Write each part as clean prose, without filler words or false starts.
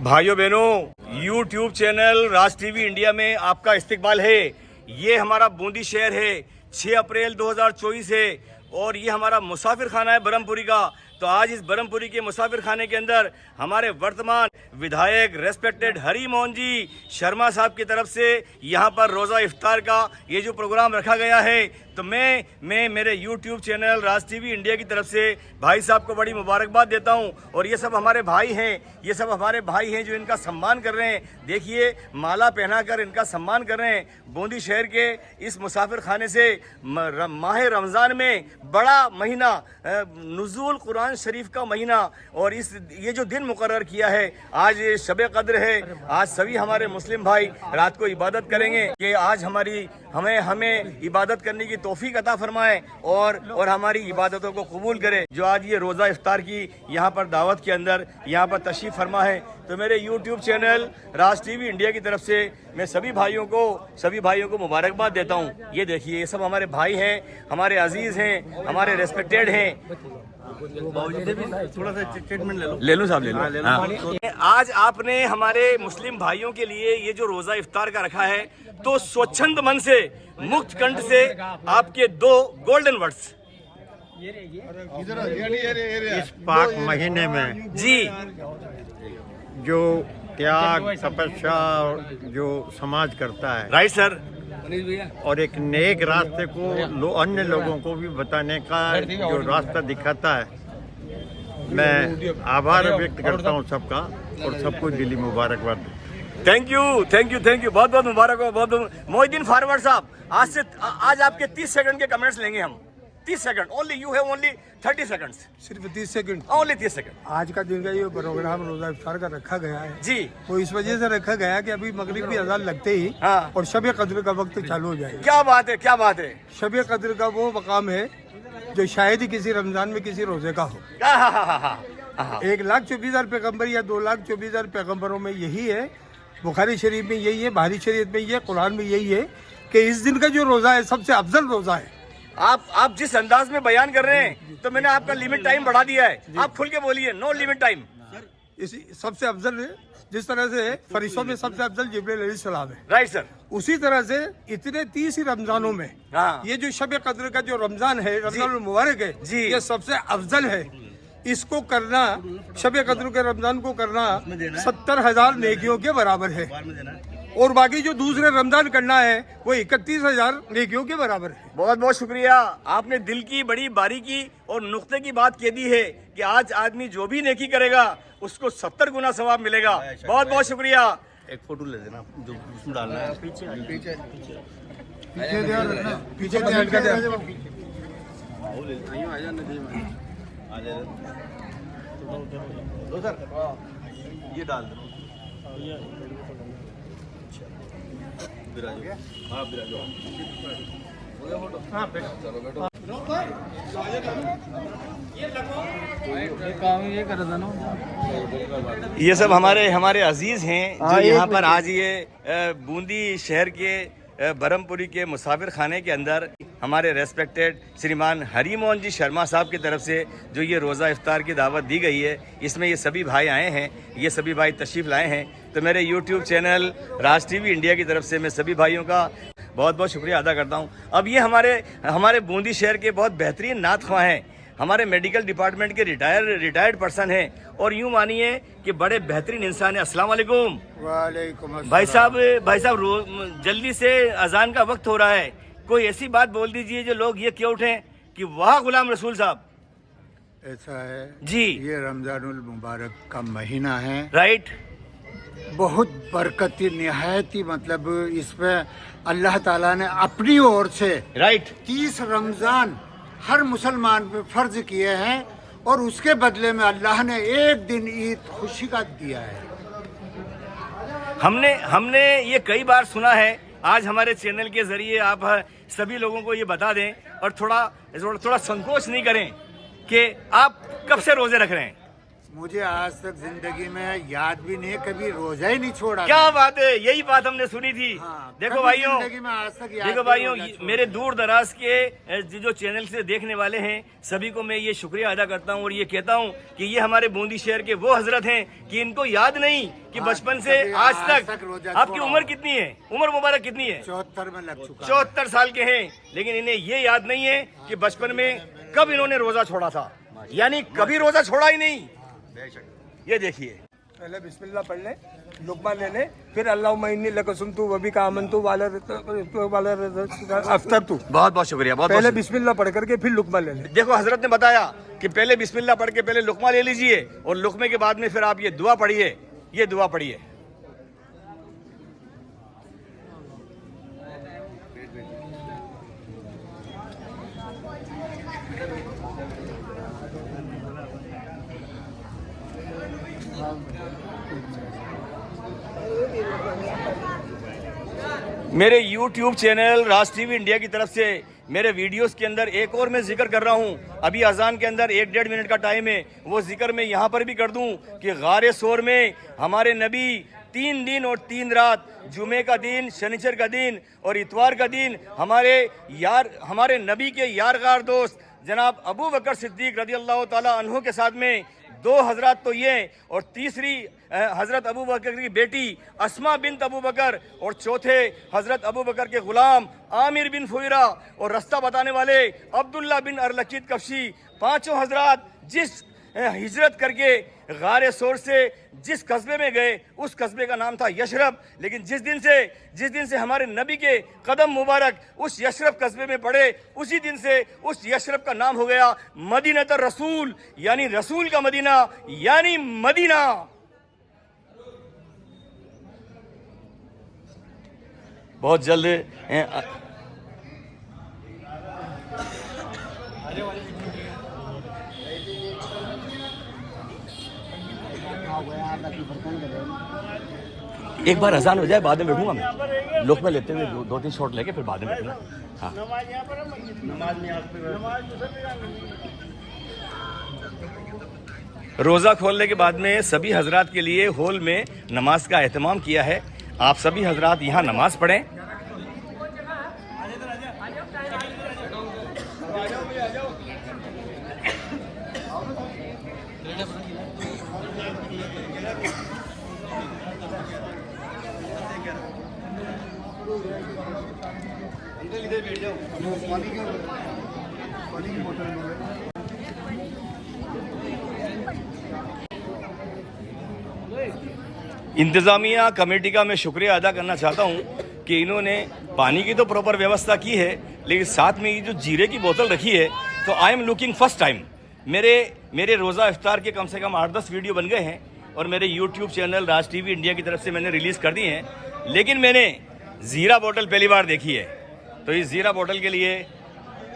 भाइयों बहनों, YouTube channel राज TV India में आपका इस्तकबाल है। ये हमारा बूंदी शहर है, 6 अप्रैल 2024 है और ये हमारा मुसाफिर खाना है बरहमपुरी का। तो आज इस बरहमपुरी के मुसाफिर खाने के अंदर हमारे वर्तमान विधायक रेस्पेक्टेड हरी मोहन जी शर्मा साहब की तरफ से यहाँ पर रोज़ा इफ्तार का ये जो प्रोग्राम रखा गया है, तो मैं मेरे YouTube चैनल राज टीवी इंडिया की तरफ से भाई साहब को बड़ी मुबारकबाद देता हूँ। और ये सब हमारे भाई हैं, ये सब हमारे भाई हैं जो इनका सम्मान कर रहे हैं। देखिए, माला पहनाकर इनका सम्मान कर रहे हैं। बूंदी शहर के इस मुसाफिर खाने से माह रमज़ान में बड़ा महीना, नुज़ूल कुरान शरीफ का महीना, और ये जो दिन मुकर्रर किया है, आज शब कद्र है। आज सभी हमारे मुस्लिम भाई रात को इबादत करेंगे कि आज हमें इबादत करने की तौफीक अता फरमाए और हमारी इबादतों को कबूल करे। जो आज ये रोज़ा इफ्तार की यहाँ पर दावत के अंदर यहाँ पर तशरीफ़ फरमा है, तो मेरे YouTube चैनल राज टीवी इंडिया की तरफ से मैं सभी भाइयों को मुबारकबाद देता हूँ। ये देखिए, ये सब हमारे भाई हैं, हमारे अजीज़ हैं, हमारे रेस्पेक्टेड हैं। थोड़ा सा स्टेटमेंट ले लूं साहब, ले लूं। आज आपने हमारे मुस्लिम भाइयों के लिए ये जो रोज़ा इफ्तार का रखा है, तो स्वच्छंद मन से, मुक्त कंठ से आपके 2 गोल्डन वर्ड्स इस पाक महीने में जी, जो त्याग तपस्या जो समाज करता है, राइट सर, और एक नेक रास्ते को अन्य लोगों को भी बताने का जो रास्ता दिखाता है, मैं आभार व्यक्त करता हूँ सबका और सबको दिली मुबारकबाद। थैंक यू, बहुत बहुत मुबारक हो। बहुत मोहिद्दीन फारवर्ड साहब, आज आपके 30 सेकंड के कमेंट्स लेंगे हम। 30 second only, you have only 30 seconds, सिर्फ 30 सेकंड, ओनली 30 सेकंड। आज का दिन का ये प्रोग्राम रोजा इफ्तार का रखा गया है जी, वो इस वजह से रखा गया कि अभी मगरिब की अजान लगते ही हाँ, और शब कद्र का वक्त चालू हो जाएगा। क्या बात है, क्या बात है। शब कद्र का वो मकाम है जो शायद ही किसी रमजान में किसी रोजे का हो। 1,24,000 पैगम्बर या 2,24,000 पैगम्बरों में यही है, बुखारी शरीफ में यही है, बाहरी शरीफ में यही है, कुरान में यही है कि इस दिन का जो रोजा है सबसे अफजल रोजा है। आप जिस अंदाज में बयान कर रहे हैं, तो मैंने आपका लिमिट टाइम बढ़ा दिया है। आप खुल के बोलिए, नो लिमिट टाइम। इसी सबसे अफजल है, जिस तरह से फरिश्तों में सबसे अफजल जिब्रील अलैहिस्सलाम है, राइट सर। उसी तरह से इतने 30 ही रमजानों में हाँ, ये जो शब कद्र का जो रमजान है, रमजान मुबारक है जी, ये सबसे अफजल है। इसको करना, शब कद्र के रमजान को करना 70,000 नेकियों के बराबर है, और बाकी जो दूसरे रमजान करना है वो 31,000 नेकियों के बराबर है। बहुत बहुत शुक्रिया। आपने दिल की बड़ी बारीकी और नुक्ते की बात कह दी है कि आज आदमी जो भी नेकी करेगा उसको 70 गुना सवाब मिलेगा। बहुत बहुत शुक्रिया। एक फोटो ले देना जो उसमें डालना है। पीछे ये डाल दो। ये सब हमारे अजीज हैं जो यहाँ पर आज ये बूंदी शहर के बरहमपुरी के मुसाफिर खाने के अंदर हमारे रेस्पेक्टेड श्रीमान हरी मोहन जी शर्मा साहब की तरफ से जो ये रोज़ा इफ्तार की दावत दी गई है, इसमें ये सभी भाई आए हैं, ये सभी भाई तशरीफ़ लाए हैं। तो मेरे YouTube चैनल राज टीवी इंडिया की तरफ से मैं सभी भाइयों का बहुत बहुत शुक्रिया अदा करता हूँ। अब ये हमारे बूंदी शहर के बहुत बेहतरीन नात ख्वाह हैं, हमारे मेडिकल डिपार्टमेंट के रिटायर्ड पर्सन हैं, और यूँ मानिए कि बड़े बेहतरीन इंसान हैं। अस्सलाम वालेकुम। वालेकुम भाई साहब जल्दी से अजान का वक्त हो रहा है, कोई ऐसी बात बोल दीजिए जो लोग ये क्यों उठें कि वाह गुलाम रसूल साहब। ऐसा है जी, ये रमजानुल मुबारक का महीना है, राइट, बहुत बरकती निहायती, मतलब इसमें अल्लाह ताला ने अपनी ओर से राइट 30 रमजान हर मुसलमान पे फर्ज किए हैं, और उसके बदले में अल्लाह ने एक दिन ईद खुशी का दिया है। हमने ये कई बार सुना है, आज हमारे चैनल के जरिए आप सभी लोगों को ये बता दें, और थोड़ा संकोच नहीं करें कि आप कब से रोजे रख रहे हैं। मुझे आज तक जिंदगी में याद भी नहीं, कभी रोजा ही नहीं छोड़ा। क्या बात है, यही बात हमने सुनी थी। हाँ, देखो कभी भाइयों, जिंदगी में आज तक याद देखो नहीं भाइयों, रोजा छोड़ा। मेरे दूर दराज के जो चैनल से देखने वाले हैं सभी को मैं ये शुक्रिया अदा करता हूँ और ये कहता हूँ कि ये हमारे बूंदी शहर के वो हजरत हैं कि इनको याद नहीं कि हाँ, बचपन से कभी आज आज तक तक रोजा आपकी छोड़ा उम्र हो। कितनी है, उम्र मुबारक कितनी है? 74 में लग चुका है। 74 साल के हैं, लेकिन इन्हें ये याद नहीं है कि बचपन में कब इन्होंने रोजा छोड़ा था, यानी कभी रोजा छोड़ा ही नहीं। ये देखिए, पहले बिस्मिल्लाह पढ़ ले, लुक़मा ले ले, फिर अल्लाहुम्मा इन्नी लक सुमतु व बिका आमनतु वाला अफ्तर तू। बहुत बहुत शुक्रिया, बहुत पहले बहुत बिस्मिल्लाह पढ़ करके फिर लुक़मा ले ले। देखो हजरत ने बताया कि पहले बिस्मिल्लाह पढ़ के पहले लुकमा ले लीजिए और लुकमे के बाद में फिर आप ये दुआ पढ़िए, ये दुआ पढ़िए। मेरे YouTube चैनल राज टीवी इंडिया की तरफ से मेरे वीडियोस के अंदर एक और मैं जिक्र कर रहा हूं। अभी अजान के अंदर 1-1.5 मिनट का टाइम है, वो जिक्र मैं यहां पर भी कर दूं कि गारे सोर में हमारे नबी 3 दिन और 3 रात, जुमे का दिन, शनिचर का दिन और इतवार का दिन हमारे नबी के यारगार दोस्त जनाब अबू बकर सिद्दीक रज़ी अल्लाह ताला अन्हु के साथ में 2 हजरत तो ये और तीसरी हजरत अबू बकर की बेटी अस्मा बिन्त अबू बकर और चौथे हजरत अबू बकर के गुलाम आमिर बिन फुइरा और रास्ता बताने वाले अब्दुल्ला बिन अरलकीत कफशी, 5 हजरत जिस हिजरत करके गारे सोर से जिस कस्बे में गए उस कस्बे का नाम था यशरफ, लेकिन जिस दिन से हमारे नबी के कदम मुबारक उस यशरफ कस्बे में पड़े, उसी दिन से उस यशरफ का नाम हो गया मदीनत रसूल, यानी रसूल का मदीना, यानी मदीना। बहुत जल्द एक बार अजान हो जाए बाद में बैठूंगा मैं, लोक में लेते हुए 2-3 शॉट लेके फिर बाद में बैठूंगा। हाँ, रोज़ा खोलने के बाद में सभी हजरात के लिए हॉल में नमाज का एहतमाम किया है। आप सभी हजरात यहाँ नमाज पढ़ें। इंतज़ामिया कमेटी का मैं शुक्रिया अदा करना चाहता हूं कि इन्होंने पानी की तो प्रॉपर व्यवस्था की है, लेकिन साथ में ये जो जीरे की बोतल रखी है, तो I am looking first time. मेरे रोज़ा इफ्तार के कम से कम 8-10 वीडियो बन गए हैं और मेरे यूट्यूब चैनल राज टीवी इंडिया की तरफ से मैंने रिलीज़ कर दिए हैं, लेकिन मैंने ज़ीरा बोतल पहली बार देखी है। तो इस ज़ीरा बोतल के लिए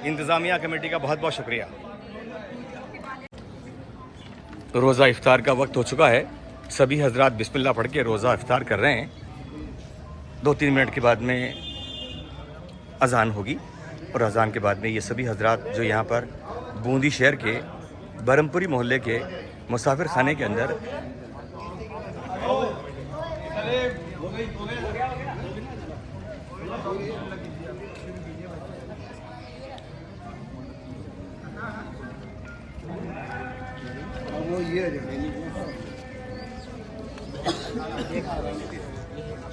इंतज़ामिया कमेटी का बहुत बहुत शुक्रिया। रोज़ा इफ्तार का वक्त हो चुका है, सभी हजरात बिस्मिल्लाह पढ़ के रोज़ा इफ्तार कर रहे हैं। 2-3 मिनट के बाद में अजान होगी और अजान के बाद में ये सभी हजरात जो यहाँ पर बूंदी शहर के बरमपुरी मोहल्ले के मुसाफिर खाने के अंदर वो ये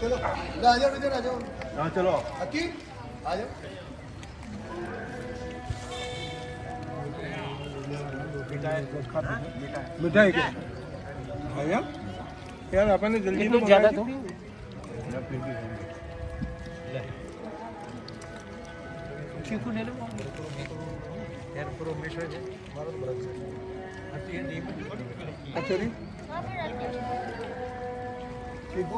चलो आ जाओ, इधर आ जाओ। हाँ चलो अकी आ जाओ। मिठाई क्या भैया यार अपन ने जल्दी तो ज्यादा थोड़ी चीकू ले लो यार, पूरा मिश्र है अच्छा चीकू